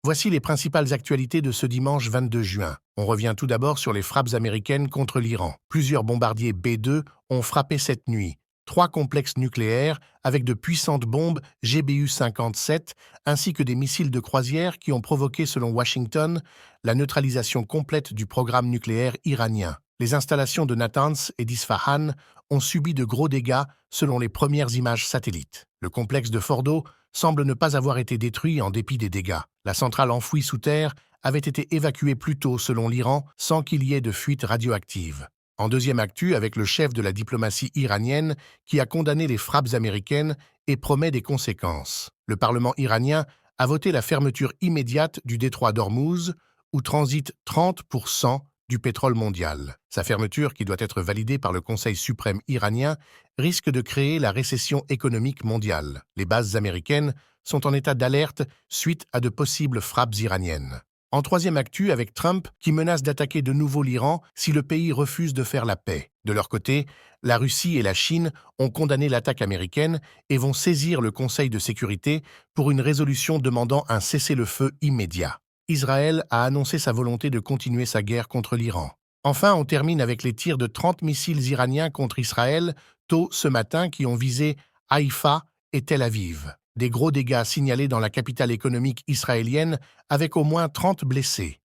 Voici les principales actualités de ce dimanche 22 juin. On revient tout d'abord sur les frappes américaines contre l'Iran. Plusieurs bombardiers B-2 ont frappé cette nuit. 3 complexes nucléaires avec de puissantes bombes GBU-57 ainsi que des missiles de croisière qui ont provoqué, selon Washington, la neutralisation complète du programme nucléaire iranien. Les installations de Natanz et d'Isfahan ont subi de gros dégâts selon les premières images satellites. Le complexe de Fordo semble ne pas avoir été détruit en dépit des dégâts. La centrale enfouie sous terre avait été évacuée plus tôt, selon l'Iran, sans qu'il y ait de fuite radioactive. En deuxième actu, avec le chef de la diplomatie iranienne qui a condamné les frappes américaines et promet des conséquences. Le Parlement iranien a voté la fermeture immédiate du détroit d'Ormuz, où transite 30% du pétrole mondial. Sa fermeture, qui doit être validée par le Conseil suprême iranien, risque de créer la récession économique mondiale. Les bases américaines sont en état d'alerte suite à de possibles frappes iraniennes. En troisième actu, avec Trump qui menace d'attaquer de nouveau l'Iran si le pays refuse de faire la paix. De leur côté, la Russie et la Chine ont condamné l'attaque américaine et vont saisir le Conseil de sécurité pour une résolution demandant un cessez-le-feu immédiat. Israël a annoncé sa volonté de continuer sa guerre contre l'Iran. Enfin, on termine avec les tirs de 30 missiles iraniens contre Israël tôt ce matin qui ont visé Haïfa et Tel Aviv. Des gros dégâts signalés dans la capitale économique israélienne avec au moins 30 blessés.